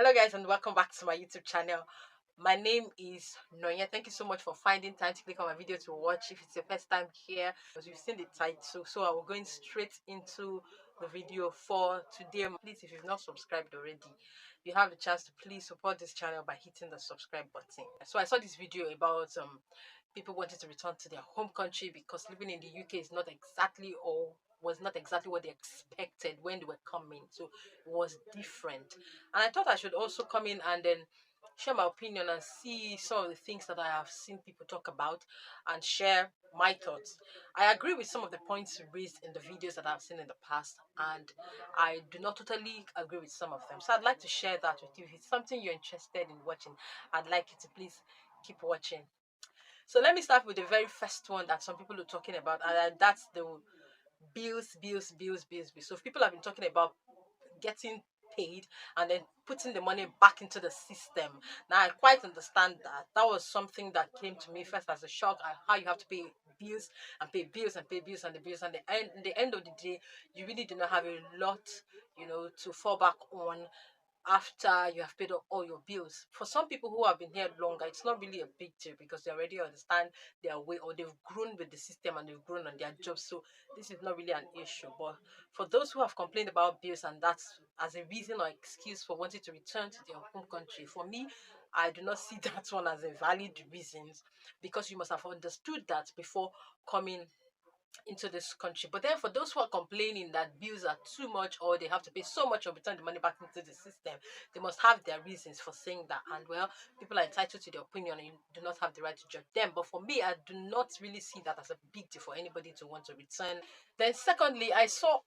Hello guys and welcome back to my YouTube channel. My name is Nonya. Thank you so much for finding time to click on my video to watch. If it's your first time here, as you've seen the title, so I will go straight into the video for today. Please, if you've not subscribed already, you have the chance to please support this channel by hitting the subscribe button. So I saw this video about people wanting to return to their home country because living in the UK is not exactly or was not exactly what they expected when they were coming. So it was different. And I thought I should also come in and then share my opinion and see some of the things that I have seen people talk about and share my thoughts. I agree with some of the points raised in the videos that I've seen in the past, and I do not totally agree with some of them. So I'd like to share that with you. If it's something you're interested in watching, I'd like you to please keep watching. So let me start with the very first one that some people are talking about, and that's the bills. So if people have been talking about getting paid and then putting the money back into the system. Now I quite understand that. That was something that came to me first as a shock at how you have to pay bills and pay bills and pay bills and the bills, and the end of the day you really do not have a lot, to fall back on after you have paid all your bills. For some people who have been here longer, it's not really a big deal because they already understand their way, or they've grown with the system and they've grown on their jobs. So this is not really an issue. But for those who have complained about bills and that's as a reason or excuse for wanting to return to their home country, for me, I do not see that one as a valid reason, because you must have understood that before coming into this country. But then for those who are complaining that bills are too much or they have to pay so much or return the money back into the system, they must have their reasons for saying that. And well, people are entitled to their opinion and you do not have the right to judge them. But for me, I do not really see that as a big deal for anybody to want to return. Then secondly, I saw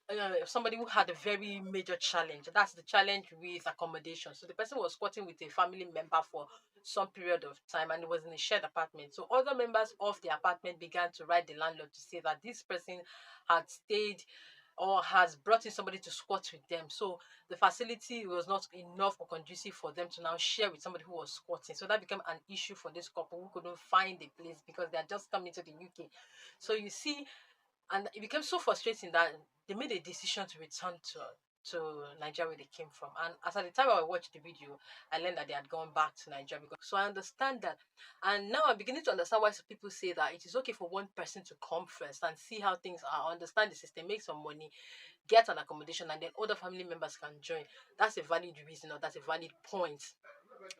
somebody who had a very major challenge. That's the challenge with accommodation. So the person was squatting with a family member for some period of time and it was in a shared apartment. So other members of the apartment began to write the landlord to say that this person had stayed or has brought in somebody to squat with them. So the facility was not enough or conducive for them to now share with somebody who was squatting. So that became an issue for this couple who couldn't find a place because they had just come into the UK. So you see, and it became so frustrating that they made a decision to return to Nigeria where they came from. And as at the time I watched the video, I learned that they had gone back to Nigeria. So I understand that. And now I'm beginning to understand why some people say that it is okay for one person to come first and see how things are, understand the system, make some money, get an accommodation, and then other family members can join. That's a valid reason, or that's a valid point.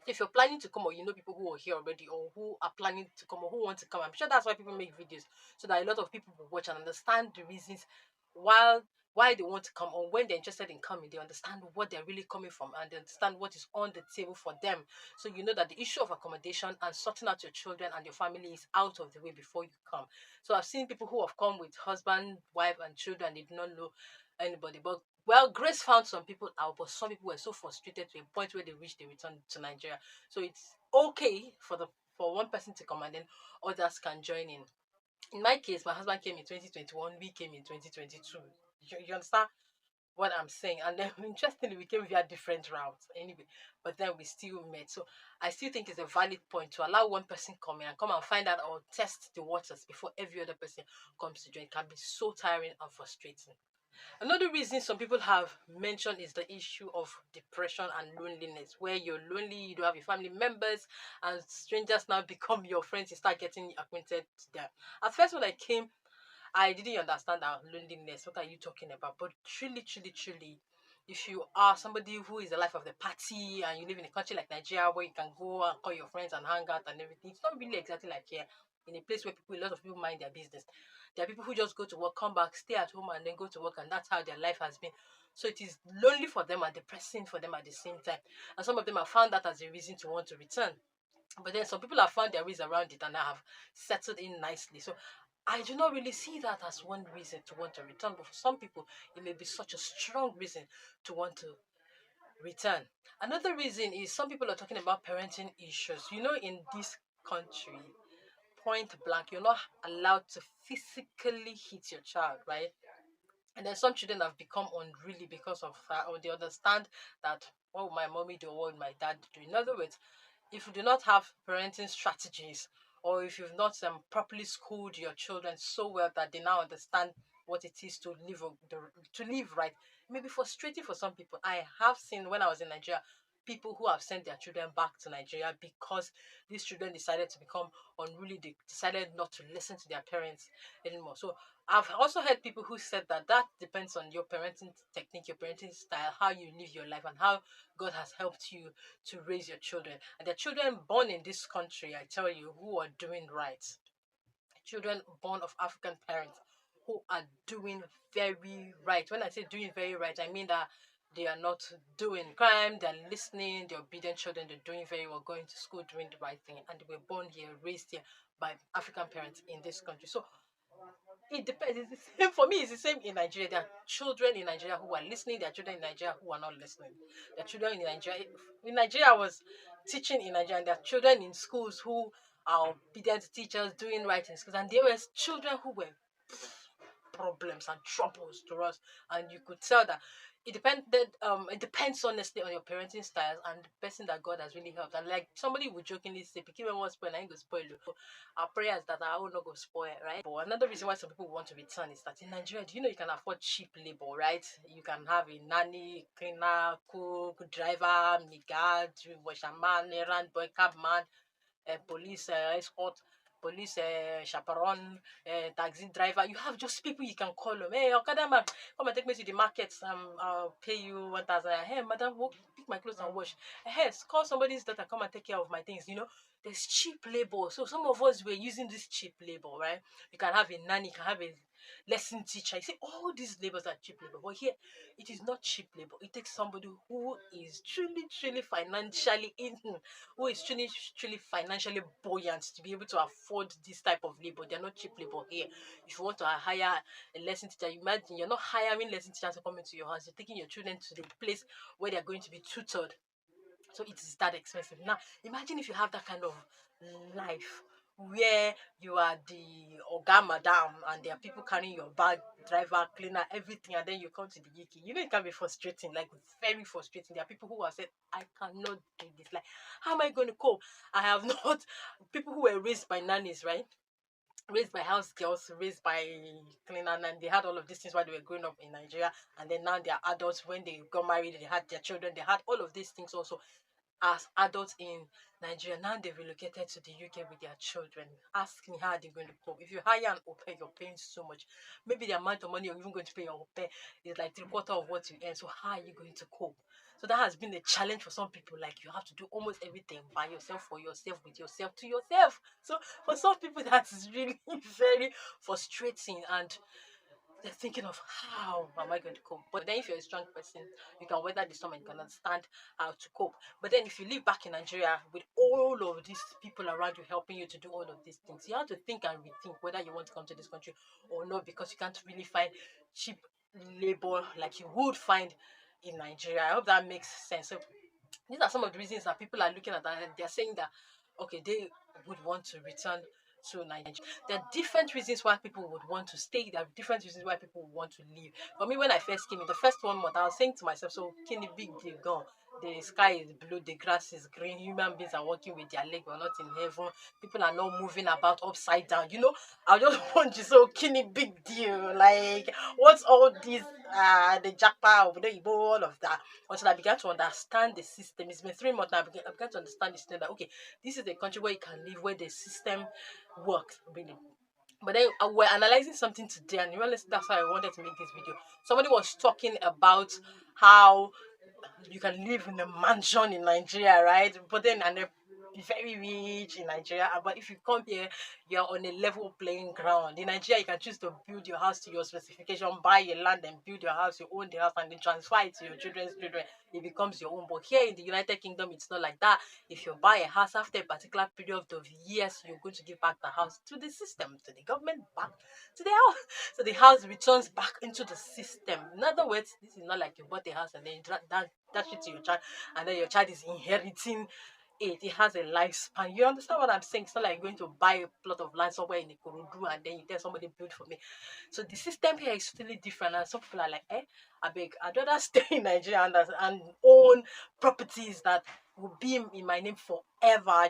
If you're planning to come, or you know people who are here already or who are planning to come or who want to come, I'm sure that's why people make videos, so that a lot of people will watch and understand the reasons while why they want to come, or when they're interested in coming, they understand what they're really coming from and they understand what is on the table for them. So you know that the issue of accommodation and sorting out your children and your family is out of the way before you come. So I've seen people who have come with husband, wife, and children. They do not know anybody, but well, Grace found some people out, but some people were so frustrated to a point where they wished they returned to Nigeria. So it's okay for one person to come and then others can join in. In my case, my husband came in 2021, we came in 2022. You understand what I'm saying? And then interestingly, we came via different routes anyway, but then we still met. So I still think it's a valid point to allow one person come in and come and find out or test the waters before every other person comes to join. It can be so tiring and frustrating. Another reason some people have mentioned is the issue of depression and loneliness, where you're lonely, you don't have your family members, and strangers now become your friends. You start getting acquainted to them. At first, when I came, I didn't understand that loneliness. What are you talking about? But truly, if you are somebody who is the life of the party and you live in a country like Nigeria where you can go and call your friends and hang out and everything, it's not really exactly like here in a place where a lot of people mind their business. There are people who just go to work, come back, stay at home, and then go to work, and that's how their life has been. So it is lonely for them and depressing for them at the same time. And some of them have found that as a reason to want to return. But then some people have found their ways around it and have settled in nicely. So I do not really see that as one reason to want to return. But for some people, it may be such a strong reason to want to return. Another reason is some people are talking about parenting issues. In this country, point blank, you're not allowed to physically hit your child, right? And then some children have become unruly because of that, or they understand that what will my mommy do, what will my dad do. In other words, if you do not have parenting strategies, or if you've not properly schooled your children so well that they now understand what it is to live right, it may be frustrating for some people. I have seen when I was in Nigeria, people who have sent their children back to Nigeria because these children decided to become unruly. They decided not to listen to their parents anymore. So I've also heard people who said that that depends on your parenting technique, your parenting style, how you live your life, and how God has helped you to raise your children. And the children born in this country, I tell you, who are doing right. Children born of African parents who are doing very right. When I say doing very right, I mean that they are not doing crime, they're listening, they're obedient children, they're doing very well, going to school, doing the right thing, and they were born here, raised here by African parents in this country. So it depends. It's the same for me. It's the same in Nigeria. There are children in Nigeria who are listening. There are children in Nigeria who are not listening. There are children in Nigeria. In Nigeria, I was teaching in Nigeria, and there are children in schools who are obedient to teachers, doing right in schools, and there were children who were problems and troubles to us, and you could tell that it depends honestly on your parenting styles and the person that God has really helped. And like somebody would jokingly say, "Pikin when spoil, I ain't go spoil you." Our prayers that I will not go spoil, right? But another reason why some people want to return is that in Nigeria, do you know you can afford cheap labor, right? You can have a nanny, cleaner, cook, driver, migad, washerman, errand boy, cabman, police escort, police chaperone, taxi driver. You have just people you can call them. Hey, Okada man, come and take me to the market. I'll pay you 1,000. Hey, madam, pick my clothes and wash. Hey, call somebody's daughter, come and take care of my things. There's cheap labor. So some of us were using this cheap labor, right? You can have a nanny, you can have a lesson teacher. You see, all these labors are cheap labor. But here, it is not cheap labor. It takes somebody who is truly, truly financially in, who is truly, truly financially buoyant to be able to afford this type of labor. They're not cheap labor here. If you want to hire a lesson teacher, imagine you're not hiring lesson teachers to come into your house. You're taking your children to the place where they're going to be tutored. So it is that expensive. Now, imagine if you have that kind of life where you are the Oga Madam and there are people carrying your bag, driver, cleaner, everything, and then you come to the UK. It can be frustrating, like very frustrating. There are people who have said, I cannot do this. Like, how am I going to cope? I have not, people who were raised by nannies, right? Raised by house girls, raised by cleaner, and they had all of these things while they were growing up in Nigeria, and then now they are adults. When they got married, they had their children, they had all of these things also as adults in Nigeria. Now they've relocated to the UK with their children. Ask me how they're going to cope. If you hire an au pair, you're paying so much. Maybe the amount of money you're even going to pay your au pair is like 3/4 of what you earn. So how are you going to cope? So that has been a challenge for some people. Like you have to do almost everything by yourself, for yourself, with yourself, to yourself. So for some people, that is really very frustrating, and they're thinking of how am I going to cope. But then if you're a strong person, you can weather the storm and you can understand how to cope. But then if you live back in Nigeria with all of these people around you helping you to do all of these things, you have to think and rethink whether you want to come to this country or not, because you can't really find cheap labor like you would find in Nigeria. I hope that makes sense. So these are some of the reasons that people are looking at that, and they're saying that okay, they would want to return to Nigeria. There are different reasons why people would want to stay. There are different reasons why people would want to leave. For me, when I first came in, the first 1 month, I was saying to myself, so can the big deal gone? The sky is blue, the grass is green, human beings are walking with their leg, we're not in heaven, people are not moving about upside down. I just want you so kidney big deal. Like, what's all this the jackpot over there, all of that. Until I began to understand the system. It's been 3 months now. I began to understand the system that okay, this is a country where you can live, where the system works really. But then we're analyzing something today, and that's why I wanted to make this video. Somebody was talking about how you can live in a mansion in Nigeria, right? But then and they're very rich in Nigeria. But if you come here, you're on a level playing ground. In Nigeria, you can choose to build your house to your specification, buy a land and build your house, you own the house, and then transfer it to your children's children. It becomes your own. But here in the United Kingdom, it's not like that. If you buy a house after a particular period of years, you're going to give back the house to the system, to the government, back to the house. So the house returns back into the system. In other words, this is not like you bought a house and then you dash it to your child, and then your child is inheriting it. It has a lifespan. You understand what I'm saying? It's not like going to buy a plot of land somewhere in Ikorodu and then you tell somebody build for me. So the system here is totally different, and some people are like, I beg, I'd rather stay in Nigeria and own properties that will be in my name forever,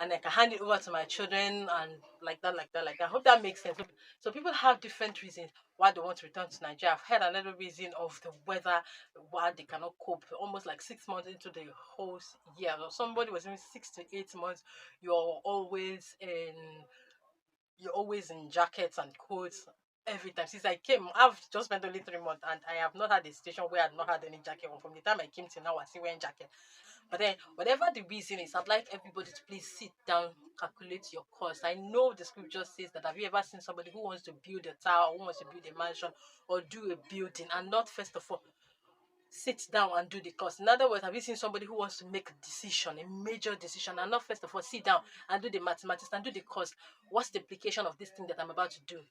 and I can hand it over to my children and like that, like that, like that. I hope that makes sense. So people have different reasons why they want to return to Nigeria. I've heard another reason of the weather, why they cannot cope. Almost like 6 months into the whole year, or somebody was in 6 to 8 months. You're always in jackets and coats every time. Since I came, I've just spent only 3 months and I have not had a situation where I've not had any jacket on. From the time I came to now, I still wearing jacket. But then, whatever the reason is, I'd like everybody to please sit down, calculate your cost. I know the scripture says that. Have you ever seen somebody who wants to build a tower, who wants to build a mansion, or do a building, and not first of all sit down and do the cost? In other words, have you seen somebody who wants to make a decision, a major decision, and not first of all sit down and do the mathematics and do the cost? What's the implication of this thing that I'm about to do?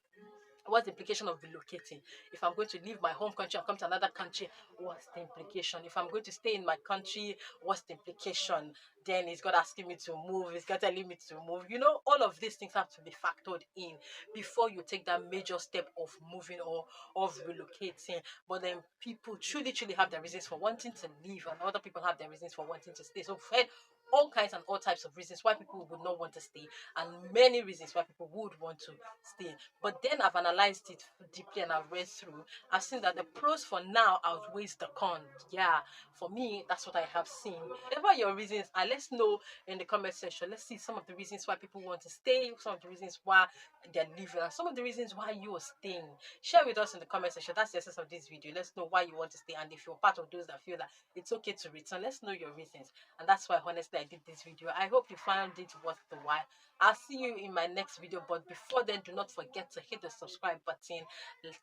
What's the implication of relocating? If I'm going to leave my home country and come to another country, what's the implication? If I'm going to stay in my country, what's the implication? Then he's God asking me to move, he's God telling me to move. All of these things have to be factored in before you take that major step of moving or of relocating. But then people truly have their reasons for wanting to leave, and other people have their reasons for wanting to stay. So we've heard all kinds and all types of reasons why people would not want to stay, and many reasons why people would want to stay. But then I've analyzed it deeply and I've read through. I've seen that the pros for now outweighs the cons. Yeah, for me, that's what I have seen. Whatever your reasons are, let's know in the comment section. Let's see some of the reasons why people want to stay, some of the reasons why they're leaving, and some of the reasons why you are staying. Share with us in the comment section. That's the essence of this video. Let's know why you want to stay, and if you're part of those that feel that it's okay to return, let's know your reasons. And that's why, honestly, I did this video. I hope you found it worth the while. I'll see you in my next video, but before then, do not forget to hit the subscribe button,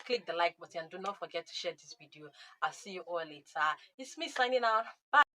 click the like button, and do not forget to share this video. I'll see you all later. It's me signing out. Bye.